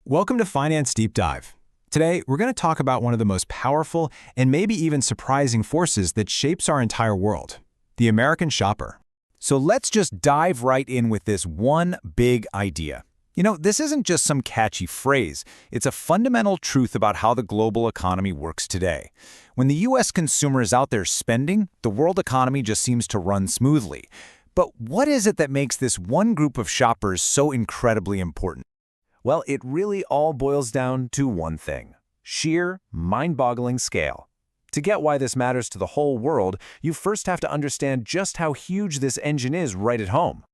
Welcome to Finance Deep Dive. Today, we're going to talk about one of the most powerful and maybe even surprising forces that shapes our entire world, the American shopper. So let's just dive right in with this one big idea. This isn't just some catchy phrase. It's a fundamental truth about how the global economy works today. When the U.S. consumer is out there spending, the world economy just seems to run smoothly. But what is it that makes this one group of shoppers so incredibly important? Well, it really all boils down to one thing: sheer, mind-boggling scale. To get why this matters to the whole world, you first have to understand just how huge this engine is right at home.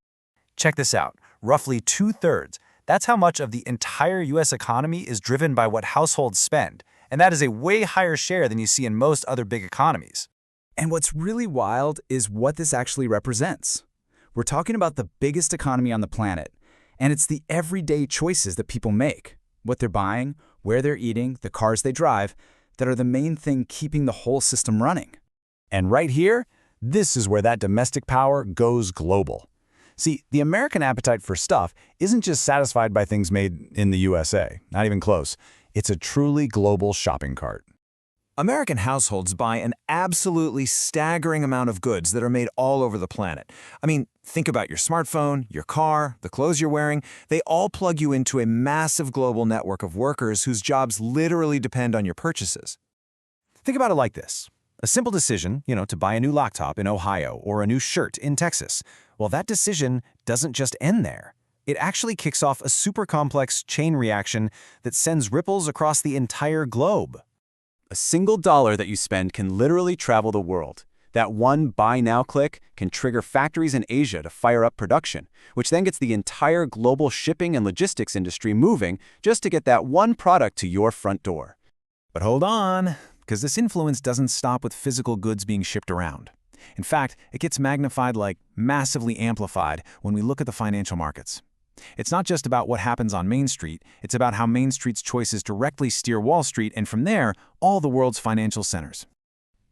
Check this out. Roughly 2/3. That's how much of the entire U.S. economy is driven by what households spend, and that is a way higher share than you see in most other big economies. And what's really wild is what this actually represents. We're talking about the biggest economy on the planet, and it's the everyday choices that people make, what they're buying, where they're eating, the cars they drive, that are the main thing keeping the whole system running. And right here, this is where that domestic power goes global. See, the American appetite for stuff isn't just satisfied by things made in the USA, not even close. It's a truly global shopping cart. American households buy an absolutely staggering amount of goods that are made all over the planet. I mean, think about your smartphone, your car, the clothes you're wearing. They all plug you into a massive global network of workers whose jobs literally depend on your purchases. Think about it like this. A simple decision, to buy a new laptop in Ohio or a new shirt in Texas. Well, that decision doesn't just end there. It actually kicks off a super complex chain reaction that sends ripples across the entire globe. A single dollar that you spend can literally travel the world. That one buy now click can trigger factories in Asia to fire up production, which then gets the entire global shipping and logistics industry moving just to get that one product to your front door. But hold on, because this influence doesn't stop with physical goods being shipped around. In fact, it gets magnified, like massively amplified, when we look at the financial markets. It's not just about what happens on Main Street, it's about how Main Street's choices directly steer Wall Street and from there, all the world's financial centers.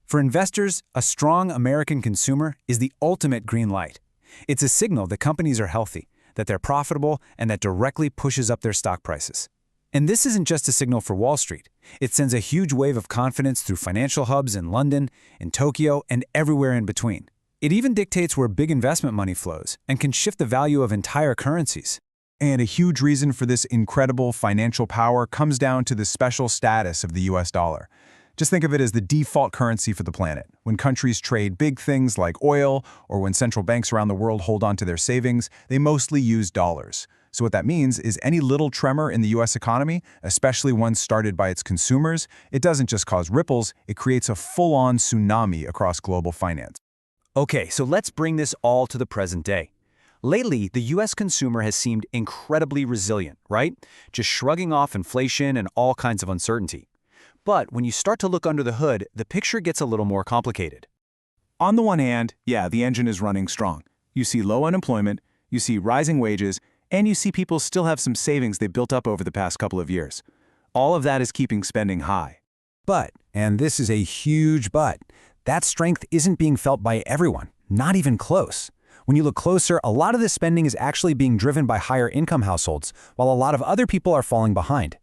For investors, a strong American consumer is the ultimate green light. It's a signal that companies are healthy, that they're profitable, and that directly pushes up their stock prices. And this isn't just a signal for Wall Street. It sends a huge wave of confidence through financial hubs in London, in Tokyo, and everywhere in between. It even dictates where big investment money flows and can shift the value of entire currencies. And a huge reason for this incredible financial power comes down to the special status of the US dollar. Just think of it as the default currency for the planet. When countries trade big things like oil, or when central banks around the world hold on to their savings, they mostly use dollars. So what that means is any little tremor in the US economy, especially one started by its consumers, it doesn't just cause ripples, it creates a full-on tsunami across global finance. Okay, so let's bring this all to the present day. Lately, the U.S. consumer has seemed incredibly resilient, right? Just shrugging off inflation and all kinds of uncertainty. But when you start to look under the hood, the picture gets a little more complicated. On the one hand, the engine is running strong. You see low unemployment, you see rising wages, and you see people still have some savings they built up over the past couple of years. All of that is keeping spending high. But, and this is a huge but, that strength isn't being felt by everyone, not even close. When you look closer, a lot of this spending is actually being driven by higher income households, while a lot of other people are falling behind.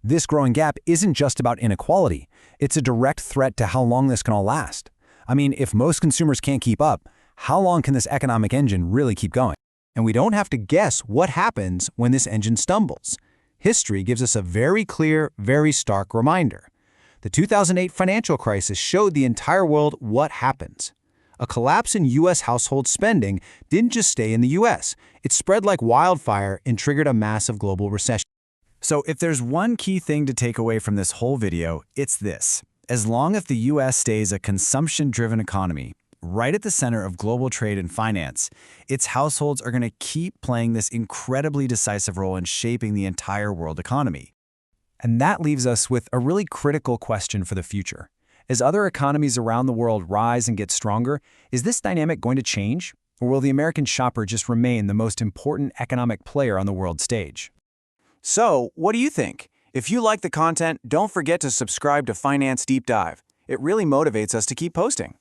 This growing gap isn't just about inequality. It's a direct threat to how long this can all last. I mean, if most consumers can't keep up, how long can this economic engine really keep going? And we don't have to guess what happens when this engine stumbles. History gives us a very clear, very stark reminder. The 2008 financial crisis showed the entire world what happens. A collapse in U.S. household spending didn't just stay in the U.S. It spread like wildfire and triggered a massive global recession. So if there's one key thing to take away from this whole video, it's this. As long as the U.S. stays a consumption-driven economy, right at the center of global trade and finance, its households are going to keep playing this incredibly decisive role in shaping the entire world economy. And that leaves us with a really critical question for the future. As other economies around the world rise and get stronger, is this dynamic going to change? Or will the American shopper just remain the most important economic player on the world stage? So, what do you think? If you like the content, don't forget to subscribe to Finance Deep Dive. It really motivates us to keep posting.